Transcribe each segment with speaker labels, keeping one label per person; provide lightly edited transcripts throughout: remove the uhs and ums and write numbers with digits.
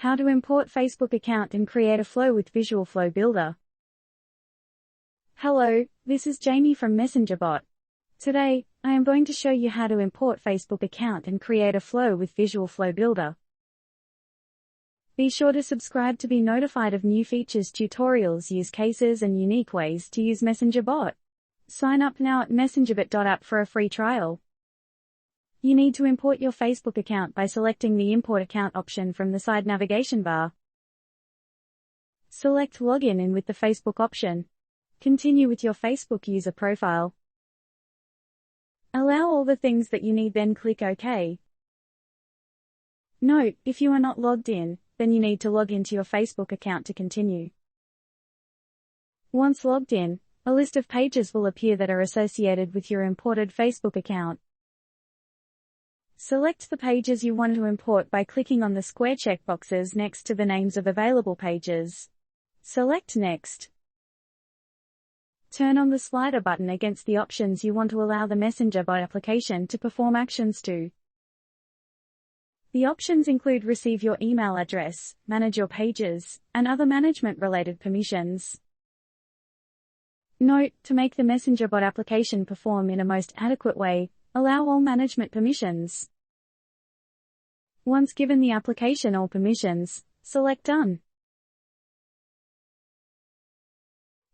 Speaker 1: How to import Facebook account and create a flow with Visual Flow Builder. Hello, this is Jamie from MessengerBot. Today, I am going to show you how to import Facebook account and create a flow with Visual Flow Builder. Be sure to subscribe to be notified of new features, tutorials, use cases, and unique ways to use MessengerBot. Sign up now at messengerbot.app for a free trial. You need to import your Facebook account by selecting the Import Account option from the side navigation bar. Select Login in with the Facebook option. Continue with your Facebook user profile. Allow all the things that you need, then click OK. Note, if you are not logged in, then you need to log into your Facebook account to continue. Once logged in, a list of pages will appear that are associated with your imported Facebook account. Select the pages you want to import by clicking on the square checkboxes next to the names of available pages. Select Next. Turn on the slider button against the options you want to allow the MessengerBot application to perform actions to. The options include receive your email address, manage your pages, and other management-related permissions. Note, to make the MessengerBot application perform in a most adequate way, allow all management permissions. Once given the application all permissions, select Done.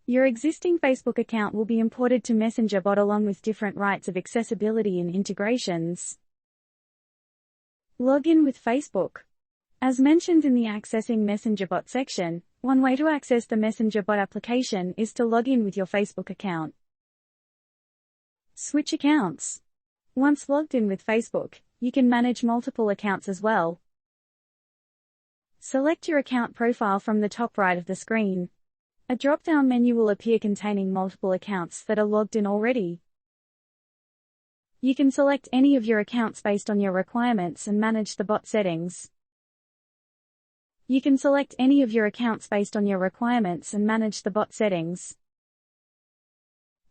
Speaker 1: Your existing Facebook account will be imported to MessengerBot along with different rights of accessibility and integrations. Log in with Facebook. As mentioned in the Accessing MessengerBot section, one way to access the MessengerBot application is to log in with your Facebook account. Switch accounts. Once logged in with Facebook, you can manage multiple accounts as well. Select your account profile from the top right of the screen. A drop-down menu will appear containing multiple accounts that are logged in already. You can select any of your accounts based on your requirements and manage the bot settings. You can select any of your accounts based on your requirements and manage the bot settings.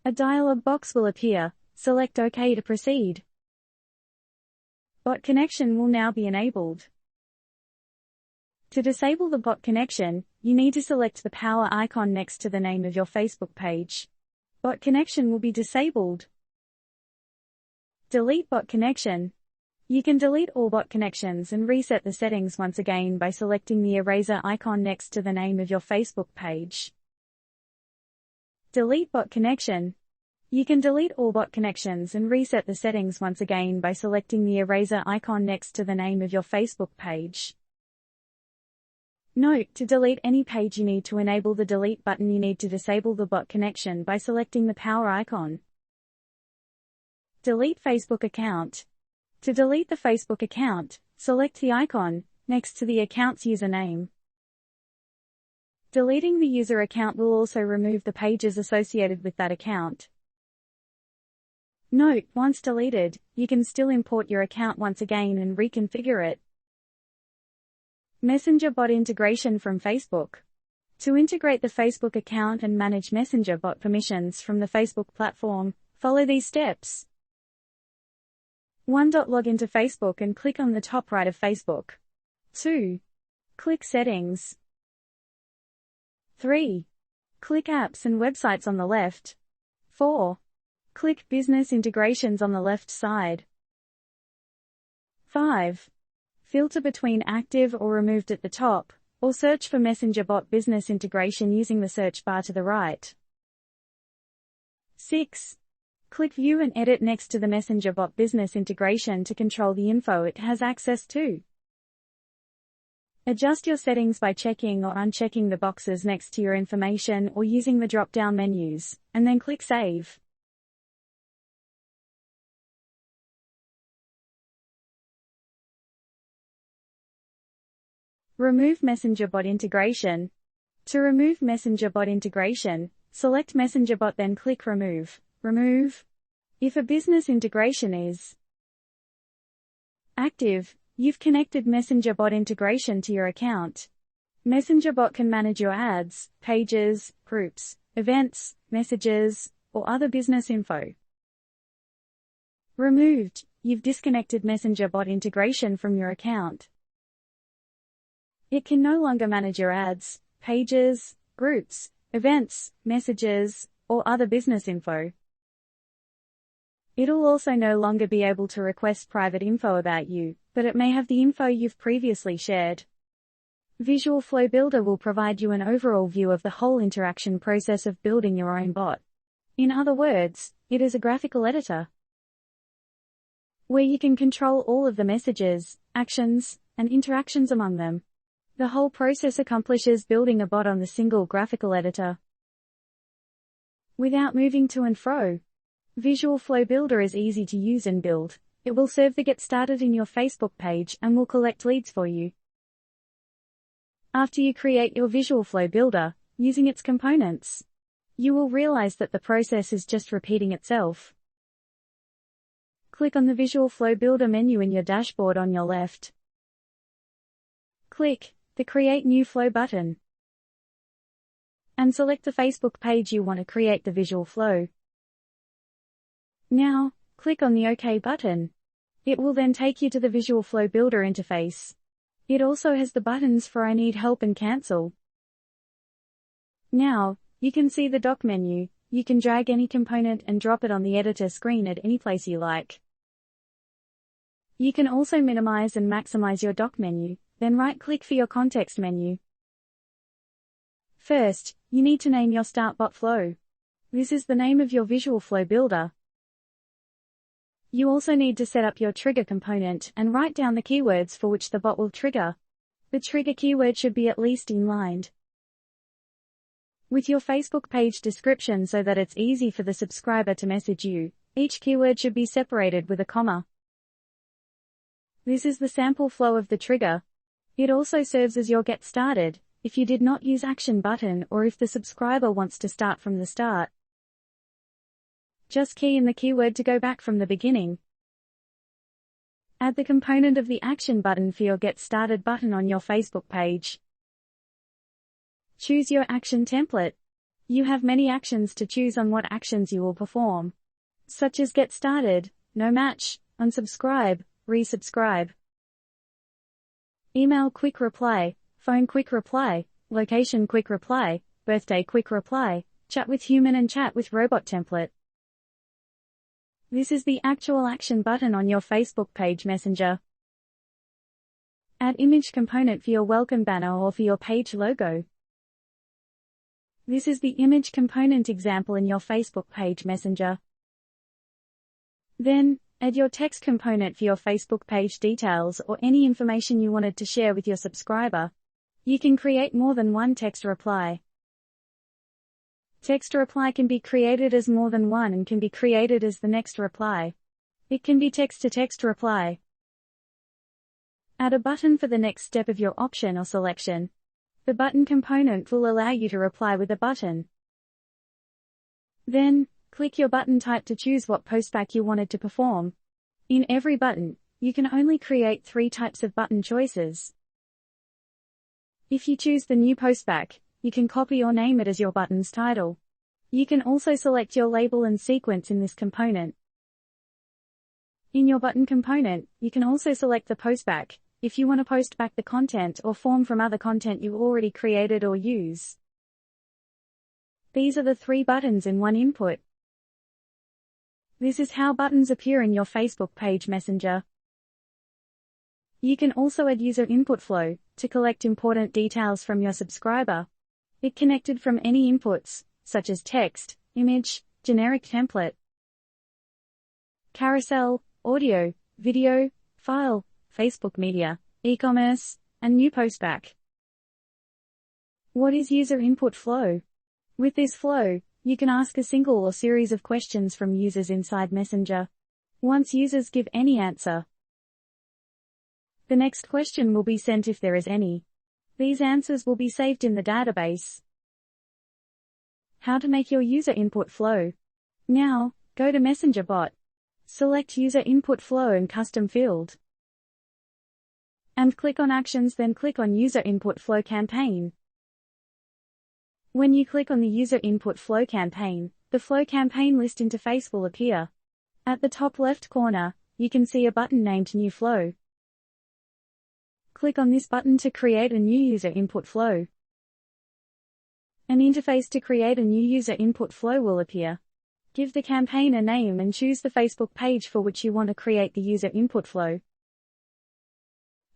Speaker 1: A dialog box will appear. Select OK to proceed. Bot connection will now be enabled. To disable the bot connection, you need to select the power icon next to the name of your Facebook page. Bot connection will be disabled. Delete bot connection. You can delete all bot connections and reset the settings once again by selecting the eraser icon next to the name of your Facebook page. Delete bot connection. You can delete all bot connections and reset the settings once again by selecting the eraser icon next to the name of your Facebook page. Note, to delete any page you need to enable the delete button, you need to disable the bot connection by selecting the power icon. Delete Facebook account. To delete the Facebook account, select the icon next to the account's username. Deleting the user account will also remove the pages associated with that account. Note, once deleted, you can still import your account once again and reconfigure it. MessengerBot integration from Facebook. To integrate the Facebook account and manage MessengerBot permissions from the Facebook platform, follow these steps. 1. Log into Facebook and click on the top right of Facebook. 2. Click Settings. 3. Click Apps and Websites on the left. 4. Click Business Integrations on the left side. 5. Filter between active or removed at the top, or search for MessengerBot Business Integration using the search bar to the right. 6. Click View and Edit next to the MessengerBot Business Integration to control the info it has access to. Adjust your settings by checking or unchecking the boxes next to your information or using the drop-down menus, and then click Save. Remove MessengerBot integration. To remove MessengerBot integration, select MessengerBot then click Remove. Remove. If a business integration is active, you've connected MessengerBot integration to your account. MessengerBot can manage your ads, pages, groups, events, messages, or other business info. Removed. You've disconnected MessengerBot integration from your account. It can no longer manage your ads, pages, groups, events, messages, or other business info. It'll also no longer be able to request private info about you, but it may have the info you've previously shared. Visual Flow Builder will provide you an overall view of the whole interaction process of building your own bot. In other words, it is a graphical editor where you can control all of the messages, actions, and interactions among them. The whole process accomplishes building a bot on the single graphical editor without moving to and fro. Visual Flow Builder is easy to use and build. It will serve the Get Started in your Facebook page and will collect leads for you. After you create your Visual Flow Builder, using its components, you will realize that the process is just repeating itself. Click on the Visual Flow Builder menu in your dashboard on your left. Click the Create New Flow button and select the Facebook page you want to create the visual flow. Now, click on the OK button. It will then take you to the Visual Flow Builder interface. It also has the buttons for I need help and cancel. Now, you can see the dock menu. You can drag any component and drop it on the editor screen at any place you like. You can also minimize and maximize your dock menu, then right-click for your context menu. First, you need to name your Start Bot Flow. This is the name of your Visual Flow Builder. You also need to set up your trigger component and write down the keywords for which the bot will trigger. The trigger keyword should be at least inlined with your Facebook page description so that it's easy for the subscriber to message you. Each keyword should be separated with a comma. This is the sample flow of the trigger. It also serves as your Get Started, if you did not use Action button or if the subscriber wants to start from the start. Just key in the keyword to go back from the beginning. Add the component of the Action button for your Get Started button on your Facebook page. Choose your action template. You have many actions to choose on what actions you will perform, such as Get Started, No Match, Unsubscribe, Resubscribe, Email Quick Reply, Phone Quick Reply, Location Quick Reply, Birthday Quick Reply, Chat with Human and Chat with Robot template. This is the actual action button on your Facebook page Messenger. Add image component for your welcome banner or for your page logo. This is the image component example in your Facebook page Messenger. Then, add your text component for your Facebook page details or any information you wanted to share with your subscriber. You can create more than one text reply. Text reply can be created as more than one and can be created as the next reply. It can be text-to-text reply. Add a button for the next step of your option or selection. The button component will allow you to reply with a button. Then, click your button type to choose what postback you wanted to perform. In every button, you can only create 3 types of button choices. If you choose the new postback, you can copy or name it as your button's title. You can also select your label and sequence in this component. In your button component, you can also select the postback, if you want to post back the content or form from other content you already created or use. These are the 3 buttons in one input. This is how buttons appear in your Facebook page Messenger. You can also add user input flow to collect important details from your subscriber. It connected from any inputs, such as text, image, generic template, carousel, audio, video, file, Facebook media, e-commerce, and new postback. What is user input flow? With this flow, you can ask a single or series of questions from users inside Messenger. Once users give any answer, the next question will be sent if there is any. These answers will be saved in the database. How to make your user input flow. Now, go to Messenger Bot. Select User Input Flow and Custom Field. And click on Actions, then click on User Input Flow Campaign. When you click on the User Input Flow Campaign, the Flow Campaign list interface will appear. At the top left corner, you can see a button named New Flow. Click on this button to create a new user input flow. An interface to create a new user input flow will appear. Give the campaign a name and choose the Facebook page for which you want to create the user input flow.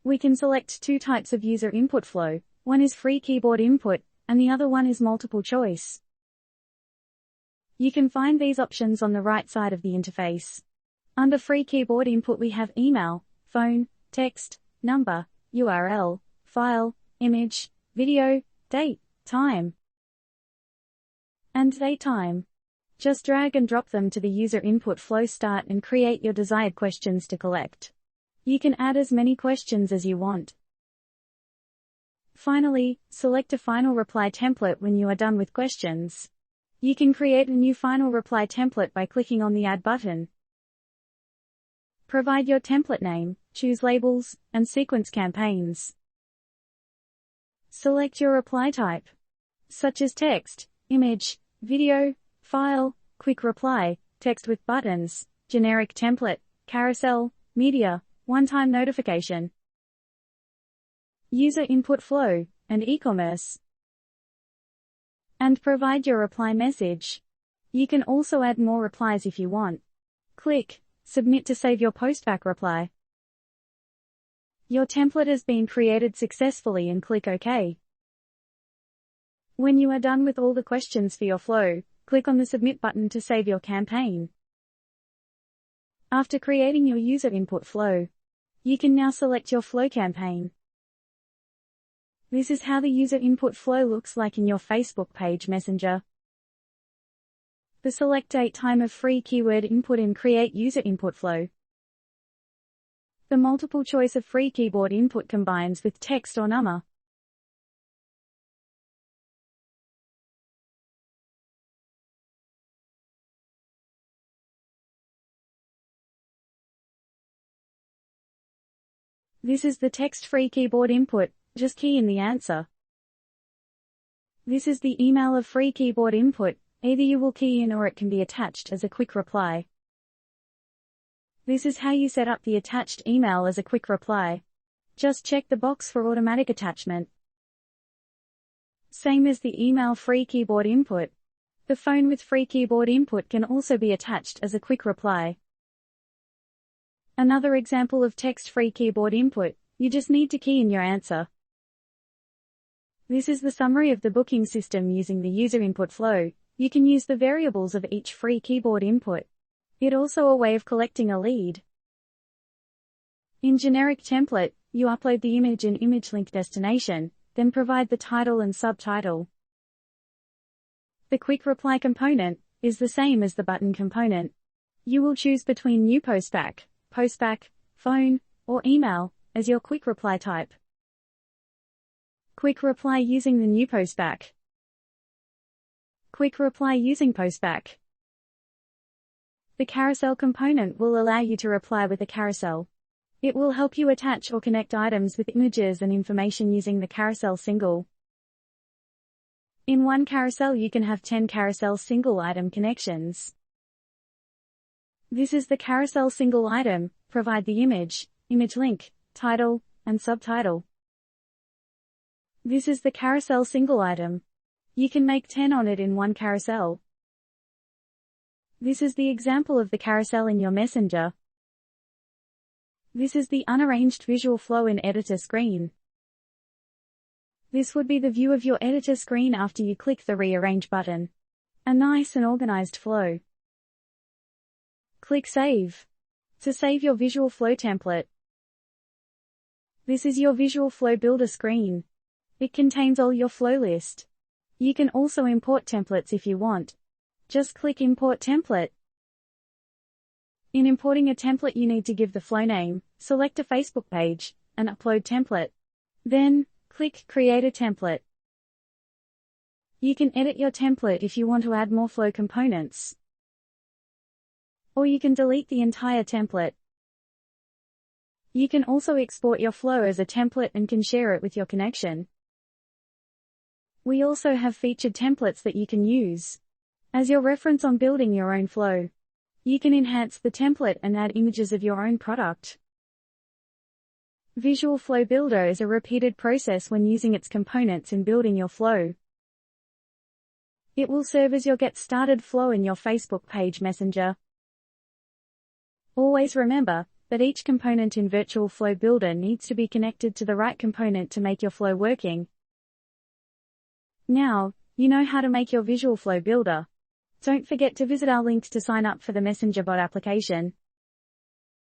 Speaker 1: We can select two types of user input flow. One is free keyboard input, and the other one is multiple choice. You can find these options on the right side of the interface. Under free keyboard input we have email, phone, text, number, URL, file, image, video, date, time, and date time. Just drag and drop them to the user input flow start and create your desired questions to collect. You can add as many questions as you want. Finally, select a final reply template when you are done with questions. You can create a new final reply template by clicking on the Add button. Provide your template name, choose labels, and sequence campaigns. Select your reply type, such as text, image, video, file, quick reply, text with buttons, generic template, carousel, media, one-time notification, user input flow, and e-commerce. And provide your reply message. You can also add more replies if you want. Click Submit to save your postback reply. Your template has been created successfully and click OK. When you are done with all the questions for your flow, click on the Submit button to save your campaign. After creating your user input flow, you can now select your flow campaign. This is how the user input flow looks like in your Facebook page Messenger. The select date time of free keyword input in create user input flow. The multiple choice of free keyboard input combines with text or number. This is the text-free keyboard input, just key in the answer. This is the email of free keyboard input, either you will key in or it can be attached as a quick reply. This is how you set up the attached email as a quick reply. Just check the box for automatic attachment. Same as the email free keyboard input. The phone with free keyboard input can also be attached as a quick reply. Another example of text-free keyboard input, you just need to key in your answer. This is the summary of the booking system using the user input flow. You can use the variables of each free keyboard input. It's also a way of collecting a lead. In generic template, you upload the image and image link destination, then provide the title and subtitle. The quick reply component is the same as the button component. You will choose between new postback, phone, or email as your quick reply type. Quick reply using the new postback. Quick reply using postback. The carousel component will allow you to reply with a carousel. It will help you attach or connect items with images and information using the carousel single. In one carousel you can have 10 carousel single item connections. This is the carousel single item. Provide the image link, title, and subtitle. This is the carousel single item. You can make 10 on it in one carousel. This is the example of the carousel in your Messenger. This is the unarranged visual flow in editor screen. This would be the view of your editor screen after you click the rearrange button. A nice and organized flow. Click Save to save your visual flow template. This is your visual flow builder screen. It contains all your flow list. You can also import templates if you want. Just click Import Template. In importing a template you need to give the flow name, select a Facebook page, and upload template. Then, click Create a Template. You can edit your template if you want to add more flow components. Or you can delete the entire template. You can also export your flow as a template and can share it with your connection. We also have featured templates that you can use as your reference on building your own flow. You can enhance the template and add images of your own product. Visual Flow Builder is a repeated process when using its components in building your flow. It will serve as your Get Started flow in your Facebook page Messenger. Always remember that each component in Virtual Flow Builder needs to be connected to the right component to make your flow working. Now, you know how to make your Visual Flow Builder. Don't forget to visit our links to sign up for the Messenger bot application.